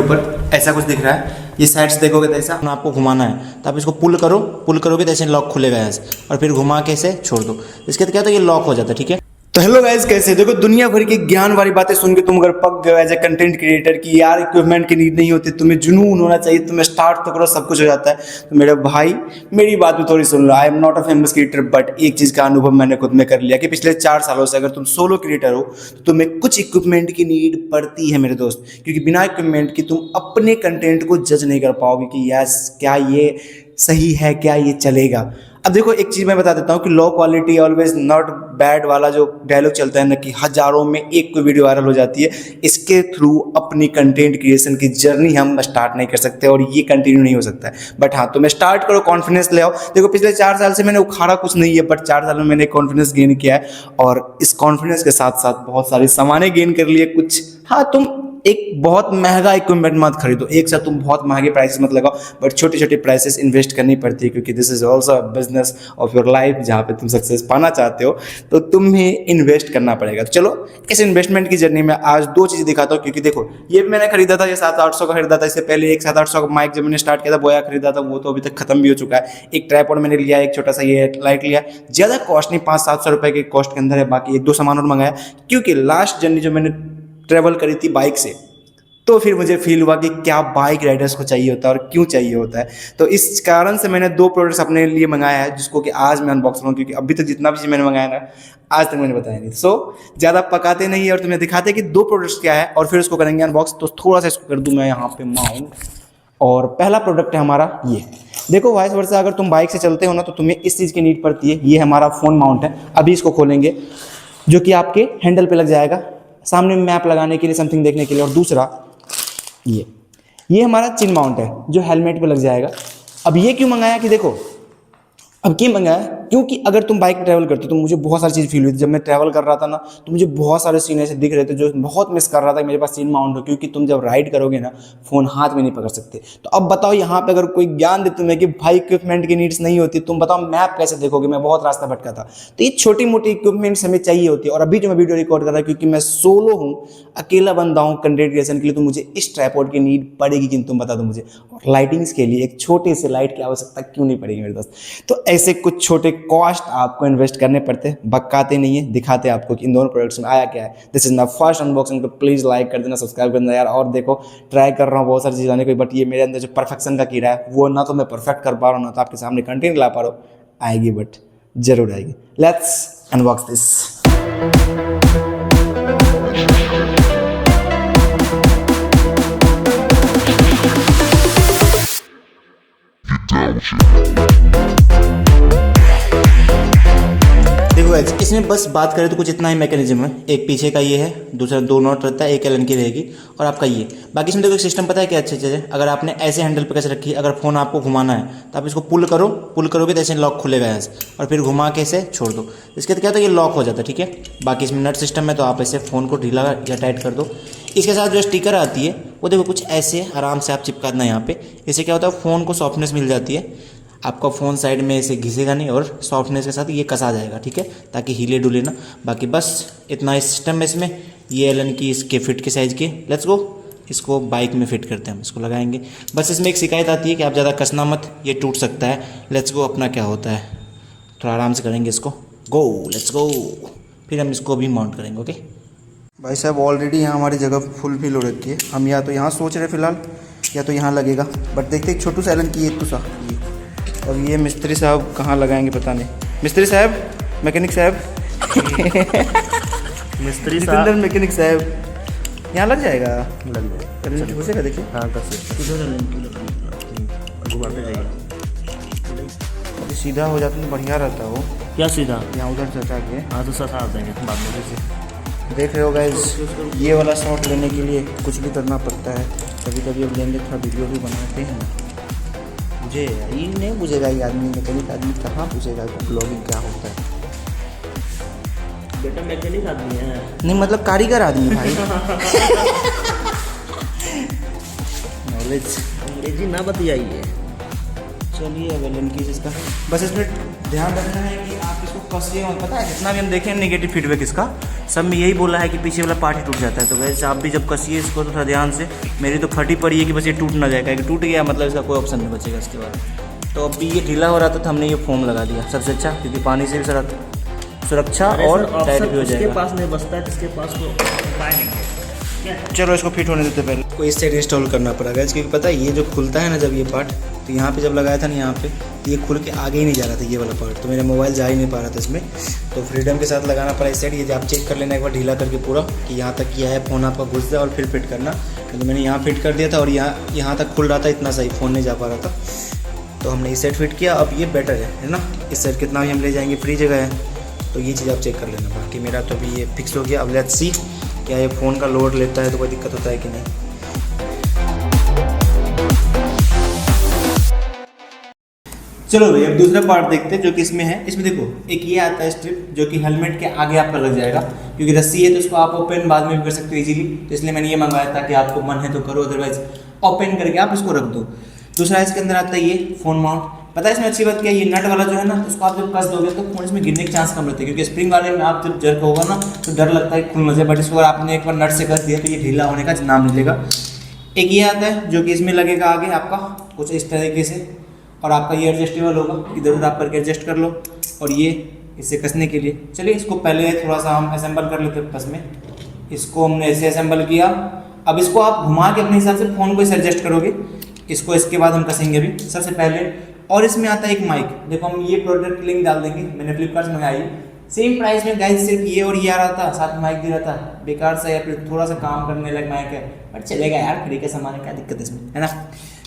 ऊपर ऐसा कुछ दिख रहा है, ये साइड से देखोगे तो ऐसा आपको घुमाना है, तो आप इसको पुल करो, पुल करोगे तो ऐसे लॉक खुलेगा ऐसे, और फिर घुमा के इसे छोड़ दो। इसके तो क्या होता है, ये लॉक हो जाता है। ठीक है, तो हेलो गाइस, कैसे देखो दुनिया भर की ज्ञान वाली बातें सुन के तुम अगर पक गए एज ए कंटेंट क्रिएटर की यार इक्विपमेंट की नीड नहीं होती, तुम्हें जुनून होना चाहिए, तुम्हें स्टार्ट तो करो सब कुछ हो जाता है। तो मेरे भाई मेरी बात भी थोड़ी सुन लो। I am not a famous creator, but एक चीज़ का अनुभव मैंने खुद में कर लिया कि पिछले 4 सालों से अगर तुम सोलो क्रिएटर हो तो तुम्हें कुछ इक्विपमेंट की नीड पड़ती है मेरे दोस्त, क्योंकि बिना इक्विपमेंट की तुम अपने कंटेंट को जज नहीं कर पाओगे कि यस क्या ये सही है, क्या ये चलेगा। अब देखो एक चीज़ मैं बता देता हूँ कि low quality always not bad वाला जो डायलॉग चलता है ना, कि हज़ारों में एक कोई वीडियो वायरल हो जाती है, इसके थ्रू अपनी कंटेंट क्रिएशन की जर्नी हम स्टार्ट नहीं कर सकते और ये कंटिन्यू नहीं हो सकता है। बट हाँ, तुम्हें स्टार्ट करो, कॉन्फिडेंस ले आओ। देखो पिछले 4 साल से मैंने उखाड़ा कुछ नहीं है, बट 4 साल में मैंने कॉन्फिडेंस गेन किया है, और इस कॉन्फिडेंस के साथ साथ बहुत सारे सामानें गेन कर लिए कुछ। हाँ, तुम एक बहुत महंगा इक्विपमेंट मत खरीदो, एक साथ तुम बहुत महंगे प्राइसेस मत लगाओ, बट छोटे छोटे प्राइसेस इन्वेस्ट करनी पड़ती है, क्योंकि this is also a business of your life. जहाँ पे तुम सक्सेस पाना चाहते हो तो तुम्हें इन्वेस्ट करना पड़ेगा। तो चलो इस इन्वेस्टमेंट की जर्नी में आज 2 चीज़ दिखाता हूँ, क्योंकि देखो ये मैंने खरीदा था, ये 700-800 का खरीदा था। इससे पहले एक 700-800 का माइक जब मैंने स्टार्ट किया था बोया खरीदा था, वो तो अभी तक खत्म भी हो चुका है। एक ट्राइपॉड मैंने लिया, एक छोटा सा ये लाइट लिया, ज़्यादा कॉस्ट नहीं, 500-700 रुपये के कॉस्ट के अंदर है। बाकी 1-2 सामान और मंगाया, क्योंकि लास्ट जर्नी जो मैंने ट्रेवल करी थी बाइक से, तो फिर मुझे फील हुआ कि क्या बाइक राइडर्स को चाहिए होता है और क्यों चाहिए होता है। तो इस कारण से मैंने 2 प्रोडक्ट्स अपने लिए मंगाया है, जिसको कि आज मैं अनबॉक्स करूँ, क्योंकि अभी तक जितना भी चीज़ मैंने मंगाया ना आज तक मैंने बताया नहीं। सो ज़्यादा पकाते नहीं है और तुम्हें दिखाते कि 2 प्रोडक्ट्स क्या है और फिर उसको करेंगे अनबॉक्स। तो थोड़ा सा इसको कर दूँ मैं यहाँ पे माउंट, और पहला प्रोडक्ट है हमारा ये। देखो वाइस वर्सा अगर तुम बाइक से चलते हो ना तो तुम्हें इस चीज़ की नीड पड़ती है। ये हमारा फ़ोन माउंट है, अभी इसको खोलेंगे, जो कि आपके हैंडल पे लग जाएगा, सामने मैप लगाने के लिए, समथिंग देखने के लिए। और दूसरा ये हमारा चिन माउंट है, जो हेलमेट पे लग जाएगा। अब ये क्यों मंगाया कि देखो, अब क्यों मंगाया, क्योंकि अगर तुम बाइक ट्रैवल करते हो तो मुझे बहुत सारी चीज़ फील हुई थी। जब मैं ट्रैवल कर रहा था ना तो मुझे बहुत सारे सीन ऐसे दिख रहे थे जो बहुत मिस कर रहा था कि मेरे पास सीन माउंट हो, क्योंकि तुम जब राइड करोगे ना फ़ोन हाथ में नहीं पकड़ सकते। तो अब बताओ यहाँ पे अगर कोई ज्ञान दे तुम्हें कि भाई इक्विपमेंट की नीड्स नहीं होती, तुम बताओ मैप कैसे देखोगे। मैं बहुत रास्ता भटका था, तो ये छोटी मोटी इक्विपमेंट्स हमें चाहिए होती है। और अभी जो मैं वीडियो रिकॉर्ड कर रहा हूँ, क्योंकि मैं सोलो हूँ, अकेला बंदा हूँ कंटेंट क्रिएशन के लिए, तो मुझे इस ट्राइपॉड की नीड पड़ेगी। कि तुम बता दो मुझे, और लाइटिंग्स के लिए एक छोटे से लाइट की आवश्यकता क्यों नहीं पड़ेगी मेरे दोस्त। तो ऐसे कुछ छोटे कॉस्ट आपको इन्वेस्ट करने पड़ते हैं, बकाते नहीं है, दिखाते आपको कि इन दोनों प्रोडक्ट्स में आया क्या है। This is my first unboxing, तो प्लीज़ लाइक कर देना, सब्सक्राइब कर देना यार। और देखो ट्राई कर रहा हूँ बहुत सारी चीज़ लाने को, बट ये मेरे अंदर जो परफेक्शन का कीड़ा है वो ना तो मैं परफेक्ट कर पा रहा हूँ, ना तो आपके सामने कंटेंट ला पा रहा हूँ। आएगी, बट जरूर आएगी। Let's unbox this. देखो इसमें बस बात करें तो कुछ इतना ही मैकेनिज्म है। एक पीछे का ये है, दूसरा 2 नॉट रहता है, एक एलन की रहेगी, और आपका ये। बाकी इसमें देखो सिस्टम पता है क्या अच्छी चीज़ है। अगर आपने ऐसे हैंडल पे कैसे रखी, अगर फ़ोन आपको घुमाना है तो आप इसको पुल करो, पुल करोगे तो ऐसे लॉक खुलेगा ऐसे, और फिर घुमा के इसे छोड़ दो। इसके तो क्या होता है, ये लॉक हो जाता है। ठीक है, बाकी इसमें नट सिस्टम है, तो आप ऐसे फ़ोन को ढीला या टाइट कर दो। इसके साथ जो स्टिकर आती है वो देखो कुछ ऐसे आराम से आप चिपका देना यहाँ पे। इससे क्या होता है, फ़ोन को सॉफ्टनेस मिल जाती है, आपका फ़ोन साइड में ऐसे घिसेगा नहीं, और सॉफ्टनेस के साथ ये कसा जाएगा। ठीक है, ताकि हिले डुले ना। बाकी बस इतना सिस्टम है इसमें। ये एलन की इसके फिट के साइज़ के। लेट्स गो, इसको बाइक में फिट करते हैं, हम इसको लगाएंगे। बस इसमें एक शिकायत आती है कि आप ज़्यादा कसना मत, ये टूट सकता है। लेट्स गो, अपना क्या होता है, थोड़ा आराम से करेंगे इसको। गो, लेट्स गो। फिर हम इसको भी माउंट करेंगे। ओके भाई साहब, ऑलरेडी यहाँ हमारी जगह फुल फिल हो रखी है। हम या तो यहाँ सोच रहे फिलहाल, या तो यहाँ लगेगा, बट देखते एक छोटू सा एलन की, एक तो सा ये। और ये मिस्त्री साहब कहाँ लगाएंगे पता नहीं। मिस्त्री साहब, मैकेनिक साहब मिस्त्री साहब, मैकेनिक साहब, यहाँ लग जाएगा, लग जाए हो जाएगा। देखिए हाँ, कैसे घुमाते जाइए, सीधा हो जाता तो बढ़िया रहता हो। क्या सीधा यहाँ उधर सटा के, हाँ तो सटा देंगे बाद में। जैसे देख रहे हो गाइस, ये वाला शॉट लेने के लिए कुछ भी करना पड़ता है। कभी कभी अब लेंगे, थोड़ा वीडियो भी बनाते हैं। मुझे ये नहीं पूछेगा ये आदमी, मैकेनिक आदमी कहाँ पूछेगा ब्लॉगिंग क्या होता है। बेटा मैकेनिक आदमी है, नहीं मतलब कारीगर आदमी भाई। नॉलेज अंग्रेजी ना बतियाइए। चलिए अब एल की इसका बस इसमें ध्यान रखना है कि आप इसको कसिए। और पता है जितना भी हम देखें नेगेटिव फीडबैक इसका सब में यही बोला है कि पीछे वाला पार्ट ही टूट जाता है। तो वैसे आप भी जब कसिए इसको तो थोड़ा ध्यान से। मेरी तो फटी पड़ी है कि बस ये टूट ना जाएगा, कि टूट गया मतलब इसका कोई ऑप्शन नहीं बचेगा इसके बाद। तो अभी ये ढीला हो रहा था तो हमने ये फोम लगा दिया सबसे अच्छा, क्योंकि पानी से भी सुरक्षा और टाइट भी हो जाएगा। इसके पास नहीं बसता है तो इसके पास तो उपाय नहीं है। चलो इसको फिट होने देते पहले। को इस साइड इंस्टॉल करना पड़ेगा क्योंकि पता है ये जो खुलता है ना जब ये पार्ट, तो यहाँ पे जब लगाया था ना यहाँ पे तो ये खुल के आगे ही नहीं जा रहा था ये वाला पार्ट, तो मेरा मोबाइल जा ही नहीं पा रहा था इसमें। तो फ्रीडम के साथ लगाना पड़ा इस साइड। ये आप चेक कर लेना एक बार ढीला करके पूरा कि यहाँ तक किया है, फ़ोन आपका घुस जाए और फिर फिट करना। क्योंकि मैंने यहाँ फिट कर दिया था और यहाँ तक खुल रहा था, इतना सही फ़ोन नहीं जा पा रहा था। तो हमने इस साइड फिट किया। अब ये बेटर है ना, इस साइड कितना भी हम ले जाएंगे फ्री जगह है, तो ये चीज़ आप चेक कर लेना। बाकी मेरा तो अभी ये फिक्स हो गया। अब लेट्स सी क्या ये फ़ोन का लोड लेता है तो कोई दिक्कत होता है कि नहीं। चलो भाई अब दूसरा पार्ट देखते हैं जो कि इसमें है। इसमें देखो एक ये आता है स्ट्रिप जो कि हेलमेट के आगे आपका लग जाएगा, क्योंकि रस्सी है तो इसको आप ओपन बाद में भी कर सकते हो इजीली। तो इसलिए मैंने ये मंगवाया था कि आपको मन है तो करो, अदरवाइज ओपन करके आप इसको रख दो। दूसरा इसके अंदर आता है ये फ़ोन माउंट। पता है इसमें अच्छी बात क्या है, ये नट वाला जो है ना इसको आप जब कस दोगे तो फोन इसमें गिरने के चांस कम रहते हैं, क्योंकि स्प्रिंग वाले में आप जब जर्क होगा ना तो डर लगता है खुल न जाए। बट इसको अगर आपने एक बार नट से कस दिया तो ये ढीला होने का नाम नहीं लेगा। एक ये आता है जो कि इसमें लगेगा आगे आपका कुछ इस तरीके से, और आपका ये एडजस्टेबल होगा, इधर उधर आप करके एडजस्ट कर लो। और ये इसे कसने के लिए, चलिए इसको पहले थोड़ा सा हम असेंबल कर लेते हैं। बस में इसको हमने ऐसे असेंबल किया। अब इसको आप घुमा के अपने हिसाब से फ़ोन को इसे एडजस्ट करोगे इसको, इसके बाद हम कसेंगे अभी सबसे पहले। और इसमें आता है एक माइक। देखो हम ये प्रोडक्ट लिंक डाल देंगे, मैंने फ्लिपकार्ट से मंगाई, सेम प्राइस में गाइस, सिर्फ ये और ये आ रहा था, साथ में माइक दे रहा था। बेकार सा या फिर थोड़ा सा काम करने लग माइक है, बट चलेगा यार, फ्री का सामान है, क्या दिक्कत है इसमें, है ना।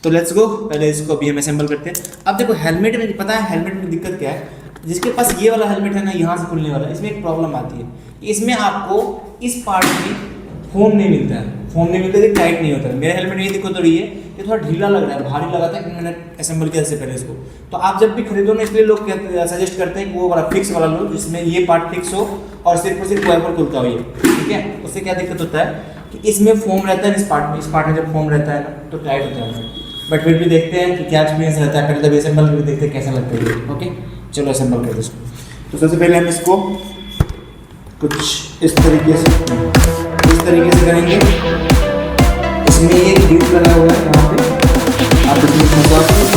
तो लेट्स गो, पहले इसको अभी हम असेंबल करते हैं। अब देखो हेलमेट में पता है हेलमेट में दिक्कत क्या है, जिसके पास ये वाला हेलमेट है ना यहाँ से खुलने वाला, इसमें एक प्रॉब्लम आती है। इसमें आपको इस पार्ट में फोम नहीं मिलता है, फोम नहीं मिलता है, टाइट नहीं होता है। मेरे हेलमेट में ये दिक्कत हो रही है कि थोड़ा ढीला लग रहा है, भारी लगा था कि मैंने असेंबल किया इससे पहले इसको। तो आप जब भी खरीदो ना, इसलिए लोग सजेस्ट करते हैं कि वो वाला फिक्स वाला लो जिसमें ये पार्ट फिक्स हो और सिर्फ वाइपर खुलता हो ये, ठीक है। उससे क्या दिक्कत होता है कि इसमें फोम रहता है, इस पार्ट में जब फोम रहता है ना तो टाइट होता है। बट फिर भी देखते हैं कि क्या एक्सपीरियंस रहता है, पहले तब असेंबल करके देखते हैं कैसा लगता है। ओके चलो असेंबल करते हैं इसको। तो सबसे पहले हम इसको कुछ इस तरीके से करेंगे। इसमें ये ग्रिप लगा हुआ है यहाँ पे, आप इसमें फंसा दो।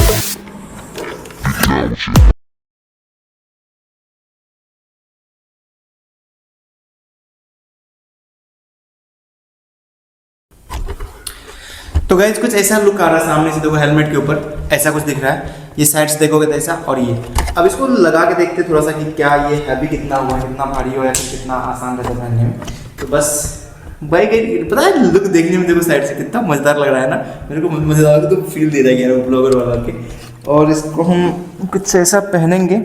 तो गाइज कुछ ऐसा लुक आ रहा है सामने से, देखो हेलमेट के ऊपर ऐसा कुछ दिख रहा है। ये साइड्स देखोगे तो ऐसा, और ये अब इसको लगा के देखते थोड़ा सा कि क्या ये हैवी कितना हुआ है, कितना भारी हुआ है, कितना आसान रहता है पहनने में। तो बस भाई पता है लुक देखने में देखो साइड से कितना मज़ेदार लग रहा है ना, मेरे को मज़ेदार तो फील दे रहा है यार वो ब्लॉगर वाला के। और इसको हम कुछ ऐसा पहनेंगे।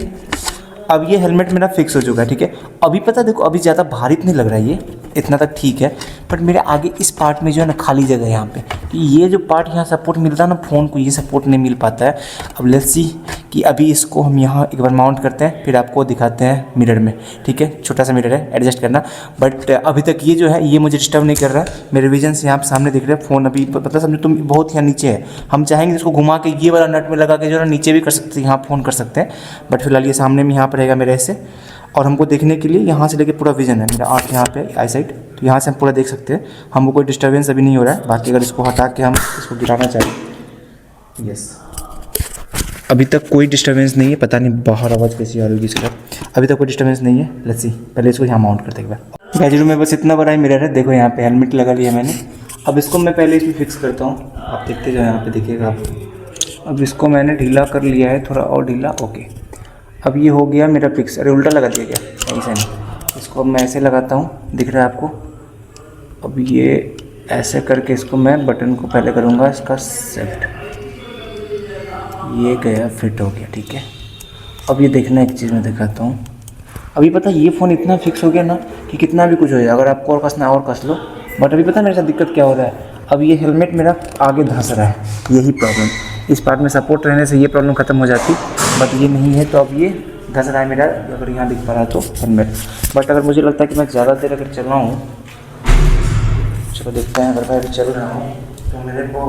अब ये हेलमेट मेरा फिक्स हो चुका है, ठीक है। अभी पता देखो अभी ज़्यादा भारी नहीं लग रहा है, ये इतना तक ठीक है। बट मेरे आगे इस पार्ट में जो है ना खाली जगह है यहाँ पे, कि ये जो पार्ट यहाँ सपोर्ट मिलता है ना फ़ोन को, ये सपोर्ट नहीं मिल पाता है। अब लेट्स सी कि अभी इसको हम यहाँ एक बार माउंट करते हैं, फिर आपको दिखाते हैं मिरर में, ठीक है। छोटा सा मिरर है, एडजस्ट करना। बट अभी तक ये जो है ये मुझे डिस्टर्ब नहीं कर रहा है। मेरे विजन से यहाँ सामने दिख रहे हैं फ़ोन अभी मतलब समझो तुम बहुत यहाँ नीचे है। हम चाहेंगे इसको घुमा के ये वाला नट में लगा के जो है ना नीचे भी कर सकते हैं, यहाँ फ़ोन कर सकते हैं। बट फिलहाल ये सामने में यहाँ पर रहेगा मेरे ऐसे, और हमको देखने के लिए यहाँ से लेके पूरा विजन है मेरा आँख यहाँ पे आई साइड, तो यहाँ से हम पूरा देख सकते हैं। हमको कोई डिस्टर्बेंस अभी नहीं हो रहा है। बाकी अगर इसको हटा के हम इसको गिराना चाहें, यस अभी तक कोई डिस्टर्बेंस नहीं है। पता नहीं बाहर आवाज़ कैसी आ रही होगी इसका, अभी तक कोई डिस्टर्बेंस नहीं है। लेट्स सी पहले इसको यहाँ माउंट करते हैं एक बार। गैजेट में बस इतना बड़ा ही मिरर है, देखो यहाँ पे हेलमेट लगा लिया मैंने। अब इसको मैं पहले इसमें फिक्स करता हूँ, आप देखते जाओ यहाँ पे दिखेगा आपको। अब इसको मैंने ढीला कर लिया है, थोड़ा और ढीला, ओके। अब ये हो गया मेरा फिक्स। अरे उल्टा लगा दिया क्या, ऐसा नहीं। इसको मैं ऐसे लगाता हूँ, दिख रहा है आपको। अब ये ऐसे करके इसको मैं बटन को पहले करूँगा इसका सेट, ये गया फिट हो गया, ठीक है। अब ये देखना एक चीज़ मैं दिखाता हूँ। अभी पता है ये फ़ोन इतना फिक्स हो गया ना कि कितना भी कुछ हो जाए, अगर आपको और कसना और कस लो। बट अभी पता है मेरे साथ दिक्कत क्या हो रहा है, अब ये हेलमेट मेरा आगे धंस रहा है, यही प्रॉब्लम। इस पार्ट में सपोर्ट रहने से ये प्रॉब्लम ख़त्म हो जाती, बट ये नहीं है। तो अब ये धंस रहा है मेरा, अगर यहाँ दिख पा रहा है तो हेलमेट। बट अगर मुझे लगता है कि मैं ज़्यादा देर अगर चल रहा हूँ, चलो देखते हैं। अगर मैं अभी चल रहा हूँ तो मेरे को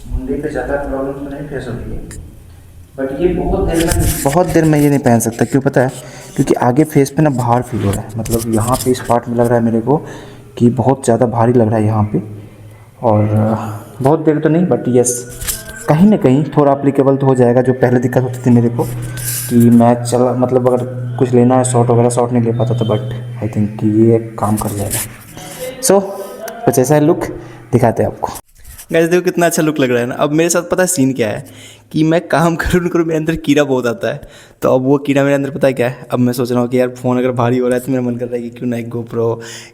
मुंडी पे ज़्यादा प्रॉब्लम तो नहीं फेस होगी, बट ये बहुत देर में ये नहीं पहन सकता। क्यों पता है? क्योंकि आगे फेस पे ना भार फील हो रहा है, मतलब यहाँ पे इस पार्ट में लग रहा है मेरे को कि बहुत ज़्यादा भारी लग रहा है यहाँ पे। और बहुत देर तो नहीं, बट यस कहीं ना कहीं थोड़ा अप्लीकेबल तो हो जाएगा। जो पहले दिक्कत होती थी मेरे को कि मैं चला, मतलब अगर कुछ लेना है शॉर्ट वगैरह, शॉर्ट नहीं ले पाता था, बट आई थिंक कि ये काम कर जाएगा। सो कुछ ऐसा है लुक, दिखाते हैं आपको। गाइस देखो कितना अच्छा लुक लग रहा है ना। अब मेरे साथ पता है सीन क्या है कि मैं काम करूँ मेरे अंदर कीड़ा बहुत आता है। तो अब वो कीड़ा मेरे अंदर पता है क्या है, अब मैं सोच रहा हूँ कि यार फ़ोन अगर भारी हो रहा है तो मेरा मन कर रहा है कि क्यों ना एक GoPro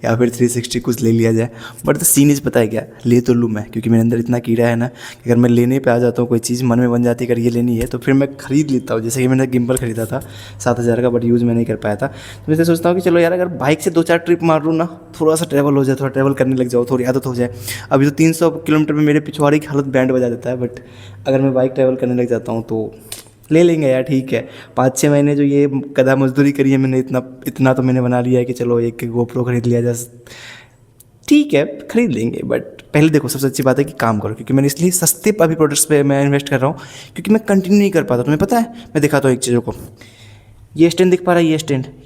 या फिर 360 कुछ ले लिया जाए। बट द सीन इज़ पता है क्या, ले तो लूँ मैं, क्योंकि मेरे अंदर इतना कीड़ा है ना कि अगर मैं लेने पे आ जाता हूँ, कोई चीज़ मन में बन जाती है अगर ये लेनी है तो फिर मैं खरीद लेता हूँ। जैसे कि मैंने गिम्बल खरीदा था 7,000 का, बट यूज़ मैं नहीं कर पाया था। तो मैं सोचता हूँ कि चलो यार अगर बाइक से 2-4 ट्रिप मार लूँ ना, थोड़ा सा ट्रैवल हो जाए, थोड़ा ट्रैवल करने लग जाओ, थोड़ी आदत हो जाए। अभी तो 300 किलोमीटर में मेरे पिछवाड़े की हालत बैंड बजा देता है, बट अगर मैं बाइक ट्रैवल करने लग जाता हूँ तो ले लेंगे यार। ठीक है, 5-6 महीने जो ये गधा मजदूरी करी है मैंने, इतना तो मैंने बना लिया है कि चलो एक GoPro खरीद लिया जाए। ठीक है खरीद लेंगे, बट पहले देखो सबसे अच्छी बात है कि काम करो। क्योंकि मैंने इसलिए सस्ते अभी प्रोडक्ट्स पे मैं इन्वेस्ट कर रहा हूँ क्योंकि मैं कंटिन्यू नहीं कर पाता। तुम्हें पता है, मैं दिखाता हूँ एक चीज़ों को। ये स्टैंड दिख पा रहा है,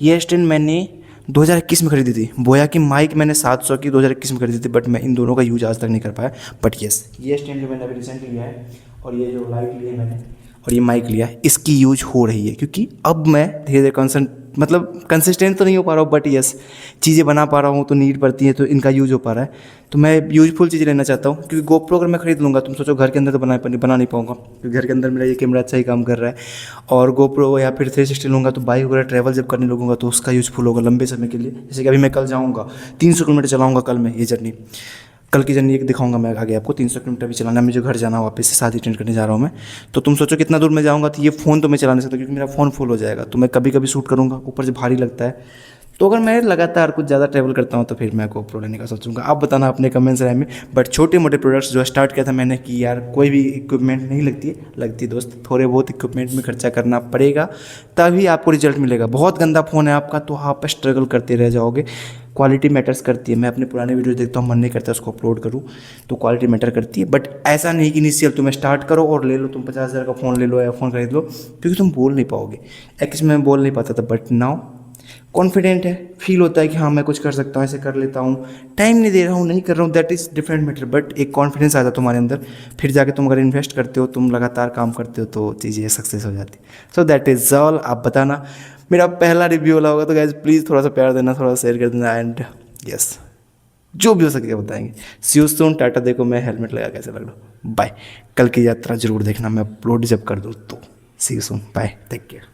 ये स्टैंड मैंने 2021 में खरीदी थी। बोया की माइक मैंने 700 की 2021 में खरीदी थी, बट मैं इन दोनों का यूज आज तक नहीं कर पाया। बट यस, ये स्टैंड जो मैंने अभी रिसेंटली लिया है और ये जो लाइट ली है मैंने और ये माइक लिया है, इसकी यूज हो रही है। क्योंकि अब मैं धीरे धीरे कंसिस्टेंट तो नहीं हो पा रहा हूँ, बट यस चीज़ें बना पा रहा हूँ, तो नीड पड़ती है तो इनका यूज़ हो पा रहा है। तो मैं यूजफुल चीज़ें लेना चाहता हूँ। क्योंकि GoPro अगर मैं खरीद लूँगा, तुम सोचो घर के अंदर तो बना नहीं पाऊँगा, क्योंकि घर के अंदर मेरा ये कैमरा अच्छा ही काम कर रहा है। और GoPro या फिर 360 लूँगा तो बाइक वगैरह ट्रैवल जब करने लगूँगा तो उसका यूज़फुल होगा लंबे समय के लिए। जैसे कि अभी मैं कल जाऊँगा 300 किलोमीटर चलाऊँगा कल मैं, ये जर्नी कल की जर्नी एक दिखाऊंगा मैं आगे आपको। 300 किलोमीटर भी चलाना है मुझे, घर जाना वापस से, शादी अटेंड करने जा रहा हूँ मैं। तो तुम सोचो कितना दूर मैं जाऊँगा। तो ये फ़ोन तो मैं चला नहीं सकता क्योंकि मेरा फ़ोन फुल हो जाएगा। तो मैं कभी कभी शूट करूँगा, ऊपर से भारी लगता है। तो अगर मैं लगातार कुछ ज़्यादा ट्रैवल करता हूँ तो फिर मैं GoPro लेने का सोचूंगा। आप बताना अपने कमेंट्स में। बट छोटे मोटे प्रोडक्ट्स जो स्टार्ट किया था मैंने कि यार कोई भी इक्विपमेंट नहीं लगती दोस्त, थोड़े बहुत इक्विपमेंट में खर्चा करना पड़ेगा तभी आपको रिजल्ट मिलेगा। बहुत गंदा फ़ोन है आपका तो आप स्ट्रगल करते रह जाओगे। क्वालिटी मैटर्स करती है। मैं अपने पुराने वीडियो देखता हूँ, मन नहीं करता उसको अपलोड करूँ, तो क्वालिटी मैटर करती है। बट ऐसा नहीं कि इनिशियल तुम स्टार्ट करो और ले लो, तुम 50,000 का फ़ोन ले लो या फ़ोन खरीद लो, क्योंकि तुम बोल नहीं पाओगे। एक्चुअली मैं बोल नहीं पाता था, बट नाउ कॉन्फिडेंट है, फील होता है कि हाँ मैं कुछ कर सकता हूँ, ऐसे कर लेता हूँ। टाइम नहीं दे रहा हूँ, नहीं कर रहा हूँ, that is different matter. But एक कॉन्फिडेंस आता है तुम्हारे अंदर, फिर जाके तुम अगर इन्वेस्ट करते हो, तुम लगातार काम करते हो तो चीज़ें सक्सेस हो जाती। So that is all. आप बताना, मेरा पहला रिव्यू वाला होगा तो गाइज प्लीज़ थोड़ा सा प्यार देना, थोड़ा सा शेयर कर देना, एंड यस जो भी हो सके बताएंगे। सी यू सून, टाटा। देखो मैं हेलमेट लगा कैसे लग रहा हूँ। बाय। कल की यात्रा जरूर देखना, मैं अपलोड जब कर दूँ तो। See you soon, bye, take care.